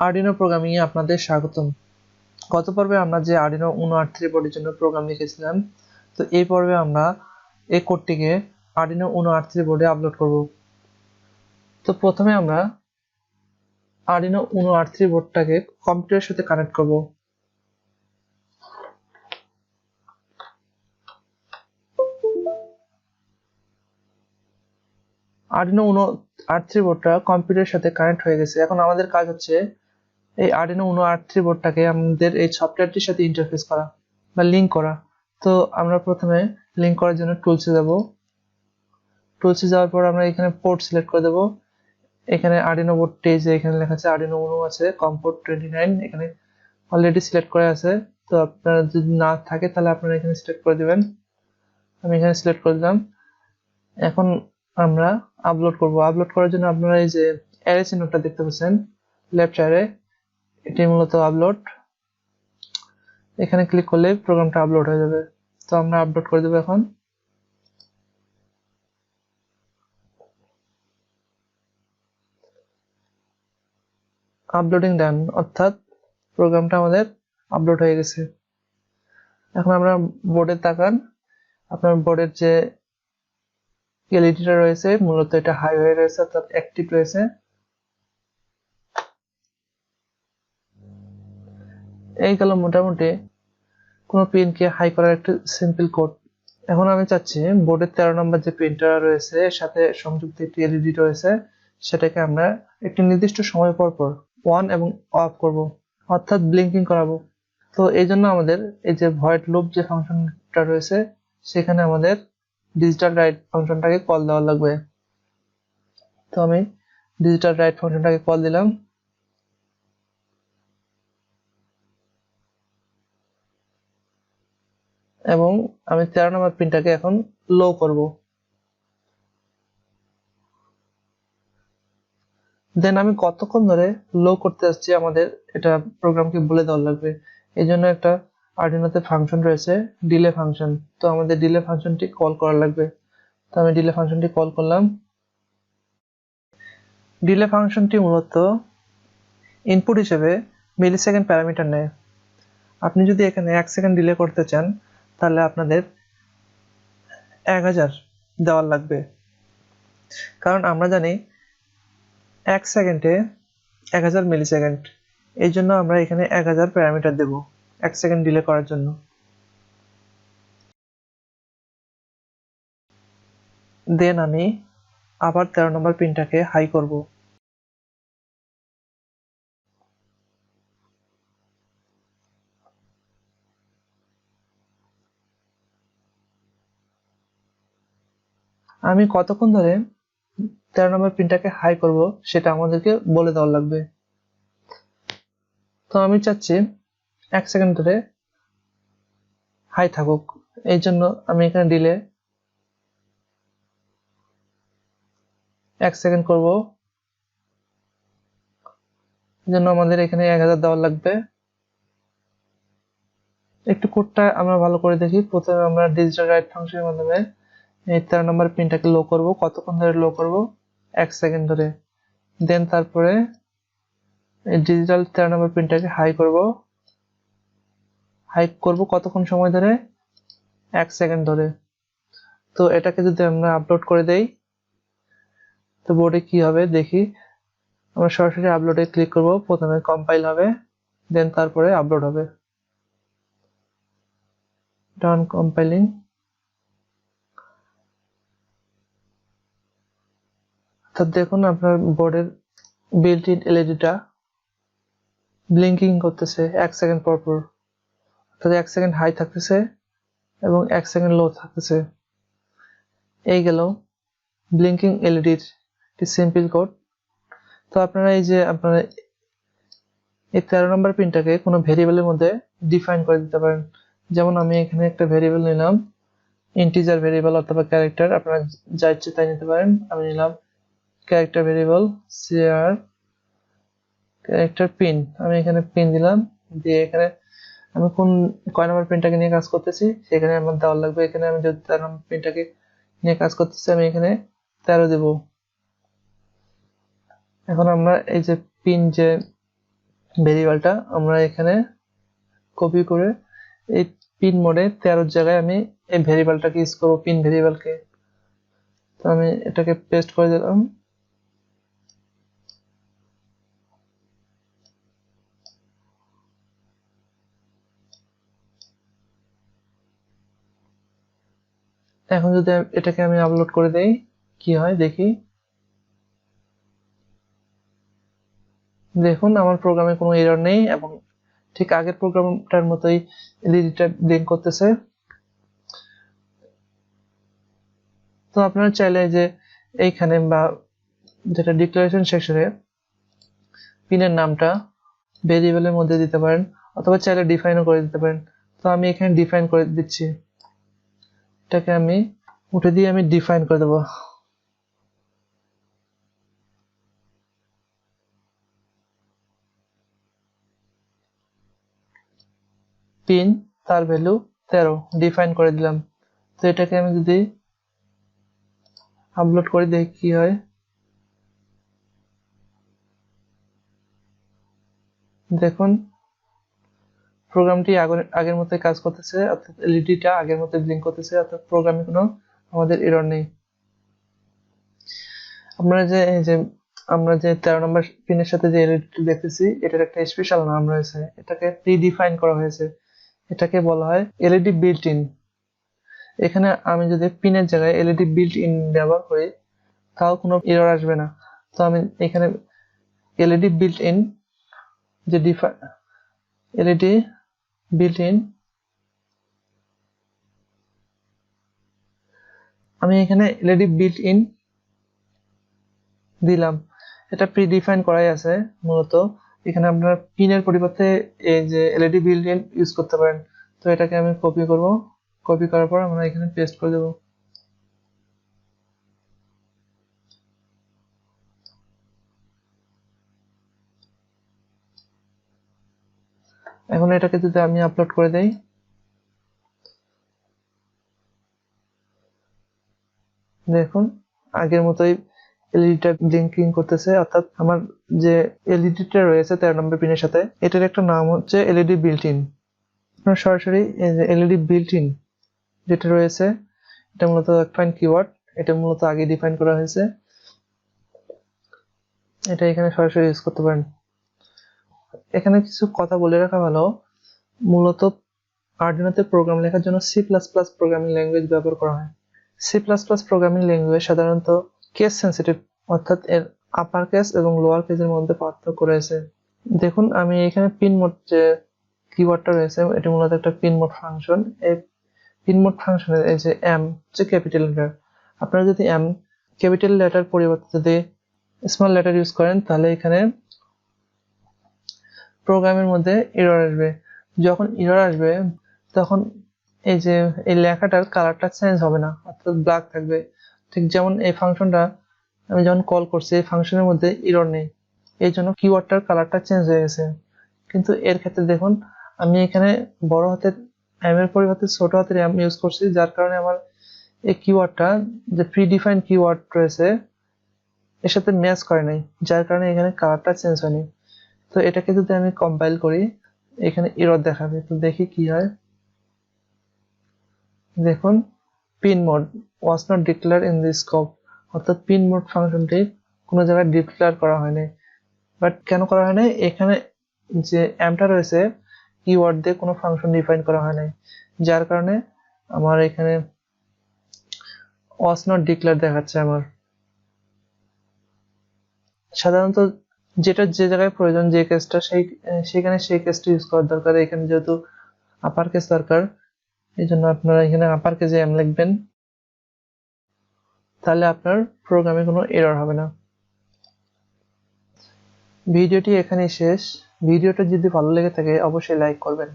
Arduino programming এ আপনাদের স্বাগতম। গত পর্বে আমরা যে আরডুইনো উনো R3 বোর্ডের জন্য প্রোগ্রাম লিখেছিলাম, তো এই পর্বে আমরা এই কোডটিকে আরডুইনো উনো R3 বোর্ডে আপলোড করব। তো প্রথমে আমরা আরডুইনো উনো R3 বোর্ডটাকে কম্পিউটারের সাথে কানেক্ট করব। আরডুইনো উনো R3 বোর্ডটা কম্পিউটারের সাথে কানেক্ট হয়ে গেছে। এখন আমাদের কাজ হচ্ছে এই আরডুইনো উনো R3 বোর্ডটাকে আমাদের এই সফটওয়্যারটির সাথে ইন্টারফেস করা বা লিংক করা। তো আমরা প্রথমে লিংক করার জন্য টুলসে যাব। টুলসে যাওয়ার পর আমরা এখানে পোর্ট সিলেক্ট করে দেব। এখানে আরডুইনো বোর্ডটি যে এখানে লেখা আছে আরডুইনো উনো আছে, কম পোর্ট 29 এখানে অলরেডি সিলেক্ট করা আছে। তো আপনারা যদি না থাকে তাহলে আপনারা এখানে সিলেক্ট করে দিবেন। আমি এখানে সিলেক্ট করে দিলাম। এখন আমরা আপলোড করব। আপলোড করার জন্য আপনারা এই যে অ্যারো চিহ্নটা দেখতে পাচ্ছেন লেফট সাইডে, এটি মূলত আপলোড। এখানে ক্লিক করলে প্রোগ্রামটা আপলোড হয়ে যাবে। তো আমরা আপলোড করে দেব। এখন আপলোডিং ডান, অর্থাৎ প্রোগ্রামটা আমাদের আপলোড হয়ে গেছে। এখন আমরা বোর্ডে তাকান। আপনার বোর্ডের যে এলইডিটা রয়েছে মূলত এটা হাই হয়ে রয়েছে, অর্থাৎ অ্যাক্টিভ রয়েছে। এই গেল মোটামুটি কোনো পিনকে হাই করার একটা সিম্পল কোড। এখন আমি চাচ্ছি বোর্ডের 13 নম্বর যে পিনটা রয়েছে এর সাথে সংযুক্ত একটি এলইডি রয়েছে, সেটাকে আমরা একটি নির্দিষ্ট সময় পর পর অন এবং অফ করব, অর্থাৎ ব্লিঙ্কিং করাবো। তো এই জন্য আমাদের এই যে ভয়েড লুপ যে ফাংশনটা রয়েছে সেখানে আমাদের ডিজিটাল রাইট ফাংশনটাকে কল দেওয়া লাগবে। তো আমি ডিজিটাল রাইট ফাংশনটাকে কল দিলাম এবং আমি 13 নম্বর পিনটাকে এখন লো করব। দেন আমি কতক্ষণ ধরে লো করতে যাচ্ছি আমাদের এটা প্রোগ্রামকে বলে দেওয়া লাগবে। এই জন্য একটা আরডুইনোতে ফাংশন রয়েছে ডিলে ফাংশন। তো আমাদের ডিলে ফাংশনটি কল করা লাগবে। তো আমি ডিলে ফাংশনটি কল করলাম। ডিলে ফাংশনটি মূলত ইনপুট হিসেবে মিলিসেকেন্ড প্যারামিটার নেয়। আপনি যদি এখানে 1 সেকেন্ড ডিলে করতে চান তাহলে আপনাদের 1000 দেওয়ার লাগবে, কারণ আমরা জানি 1 সেকেন্ডে 1000 মিলিসেকেন্ড। এই জন্য আমরা এখানে 1000 প্যারামিটার দেব 1 সেকেন্ড ডিলে করার জন্য। দেন আমি আবার 13 নম্বর পিনটাকে হাই করব। আমি কতক্ষণ ধরে 13 নম্বর পিনটাকে হাই করব সেটা আমাদেরকে বলে দেওয়া লাগবে। তো আমি চাচ্ছি 1 সেকেন্ড ধরে হাই থাকুক, এই জন্য আমি এখানে ডিলে 1 সেকেন্ড করব। এই জন্য আমাদের এখানে 1000 দেওয়া লাগবে। একটু কোডটা আমরা ভালো করে দেখি। প্রথমে আমরা ডিজিটাল রাইট ফাংশনের মাধ্যমে এই 13 নম্বর পিনটাকে লো করব। কতক্ষণ ধরে লো করব? 1 সেকেন্ড ধরে। দেন তারপরে এই ডিজিটাল 13 নম্বর পিনটাকে হাই করব। হাই করব কতক্ষণ সময় ধরে? 1 সেকেন্ড ধরে। তো এটাকে যদি আমরা আপলোড করে দেই তো বোর্ডে কি হবে দেখি। আমরা সরাসরি আপলোডে ক্লিক করব। প্রথমে কম্পাইল হবে, দেন তারপরে আপলোড হবে। ডান কম্পাইলিং। তো দেখুন আপনার বোর্ডের বিল্ট ইন এলইডিটা ব্লিঙ্কিং করতেছে 1 সেকেন্ড পর পর, অর্থাৎ 1 সেকেন্ড হাই থাকতেছে এবং 1 সেকেন্ড লো থাকতেছে। এই গেল ব্লিঙ্কিং এলইডির একটি সিম্পল কোড। তো আপনারা এই যে আপনারা এই 13 নম্বর পিনটাকে কোনো ভেরিয়েবলের মধ্যে ডিফাইন করে দিতে পারেন। যেমন আমি এখানে একটা ভেরিয়েবল নিলাম, ইন্টিজার ভেরিয়েবল অথবা ক্যারেক্টার, আপনারা যা ইচ্ছে তাই নিতে পারেন। আমি নিলাম character variable cr character pin. আমি এখানে পিন দিলাম, দিয়ে এখানে আমি কয় নম্বর পিনটাকে নিয়ে কাজ করতেছি সেখানে আমার দেওয়া লাগবে। এখানে আমি যদি 13 নম্বর পিনটাকে নিয়ে কাজ করতেছি আমি এখানে 13 দেব। এখন আমরা এই যে পিন যে ভেরিয়েবলটা আমরা এখানে কপি করে এই পিন মোডে 13 জায়গায় আমি এই ভেরিয়েবলটাকে ইউজ করব, পিন ভেরিয়েবলকে। তো আমি এটাকে পেস্ট করে দিলাম। এখন যদি এটাকে আমি আপলোড করে দেই কি হয় দেখি। দেখুন আমার প্রোগ্রামে কোনো এরর নেই এবং ঠিক আগের প্রোগ্রামটার মতোই এলইডিটা ব্লিঙ্ক করতেছে। তো আপনারা চাইলে যে এইখানে বা যেটা ডিক্লারেশন সেকশনে পিনের নামটা ভেরিয়েবলের মধ্যে দিতে পারেন অথবা চাইলে ডিফাইনও করে দিতে পারেন। তো আমি এখানে ডিফাইন করে দিচ্ছি, এটাকে আমি উঠে দিয়ে আমি ডিফাইন করে দেবো। পিন তার ভ্যালু 13 ডিফাইন করে দিলাম। তো এটাকে আমি যদি আপলোড করে দেখি কি হয়। দেখুন প্রোগ্রামটি আগের মতোই কাজ করতেছে, অর্থাৎ এলইডিটা আগের মতোই ব্লিঙ্ক করতেছে, অর্থাৎ প্রোগ্রামে কোনো আমাদের এরর নেই। আমরা যে 13 নম্বর পিনের সাথে যে এলইডিটি দেখতেছি এটার একটা স্পেশাল নাম রয়েছে, এটাকে প্রি ডিফাইন করা হয়েছে, এটাকে বলা হয় এলইডি বিল্ট ইন। এখানে আমি যদি পিনের জায়গায় এলইডি বিল্ট ইন ব্যবহার করি তাও কোনো এরর আসবে না। তো আমি এখানে এলইডি বিল্ট ইন যে এলইডি বিল্ট ইন আমি এখানে এলইডি বিল্ট ইন দিলাম। এটা প্রি ডিফাইন করাই আছে মূলত। এখানে আপনারা পিনের পরিবর্তে এই যে এলইডি বিল্ট ইন ইউজ করতে পারেন। তো এটাকে আমি কপি করব, কপি করার পর আমরা এখানে পেস্ট করে দেব। এখন এটাকে যদি আমি আপলোড করে দেই, দেখুন আগের মতোই এলইডিটা ব্লিঙ্কিং করতেছে, অর্থাৎ আমার যে এলইডিটা রয়েছে 13 নম্বর পিনের সাথে এটার একটা নাম হচ্ছে এলইডি বিল্ট ইন। আপনার সরাসরি এই যে এলইডি বিল্ট ইন যেটা রয়েছে এটা মূলত ডিফাইন কিওয়ার্ড, এটা মূলত আগে ডিফাইন করা হয়েছে, এটা এখানে সরাসরি ইউজ করতে পারেন। এখানে কিছু কথা বলে রাখা ভালো, মূলত আরডুইনোতে প্রোগ্রাম লেখার জন্য C plus plus programming language ব্যবহার করা হয়। C plus plus programming language সাধারণত কেস সেন্সিটিভ, অর্থাৎ এর আপার কেস এবং লোয়ার কেসের মধ্যে পার্থক্য রয়েছে। দেখুন আমি এখানে পিন মোড যে কিওয়ার্ডটা রয়েছে এটা মূলত একটা পিন মোড ফাংশন। এই পিন মোড ফাংশনের এই যে এম হচ্ছে ক্যাপিটাল লেটার, আপনারা যদি এম ক্যাপিটাল লেটার পরিবর্তে যদি স্মল লেটার ইউজ করেন তাহলে এখানে প্রোগ্রামের মধ্যে এরর আসবে। যখন এরর আসবে তখন এই যে এই লেখাটার কালারটা চেঞ্জ হবে না, অর্থাৎ ব্ল্যাক থাকবে। ঠিক যেমন এই ফাংশনটা আমি যখন কল করছি এই ফাংশনের মধ্যে এরর নেই, এই জন্য কিওয়ার্ডটার কালারটা চেঞ্জ হয়ে গেছে। কিন্তু এর ক্ষেত্রে দেখুন আমি এখানে বড় হাতের এম এর পরিবর্তে ছোট হাতের এম ইউজ করছি, যার কারণে আমার এই কিওয়ার্ডটা যে প্রি ডিফাইন কিওয়ার্ড রয়েছে এর সাথে ম্যাচ করে নাই, যার কারণে এখানে কালারটা চেঞ্জ হয়নি। তো এটাকে যদি আমি কম্পাইল করি এখানে এরর দেখাবে। তো দেখি কি হয়। দেখুন pin mode was not declare in this scope, অর্থাৎ পিন মোড ফাংশনটি কোনো জায়গায় ডিক্লেয়ার করা হয়নি। বাট কেন করা হয় নাই, এখানে যে এমটা রয়েছে কিওয়ার্ড দিয়ে কোনো ফাংশন ডিফাইন করা হয় নাই, যার কারণে আমার এখানে ওয়াজ নট ডিক্লেয়ার দেখাচ্ছে। আমার সাধারণত যেটা যে জায়গায় প্রয়োজন যে কেসটা সেখানে সেই কেসটা ইউজ করার দরকার। এখানে যেহেতু আপার কেস দরকার এই জন্য আপনারা এখানে আপার কেসে এম লিখবেন, তাহলে আপনার প্রোগ্রামে কোনো এরর হবে না। ভিডিওটি এখানেই শেষ। ভিডিওটা যদি ভালো লেগে থাকে অবশ্যই লাইক করবেন।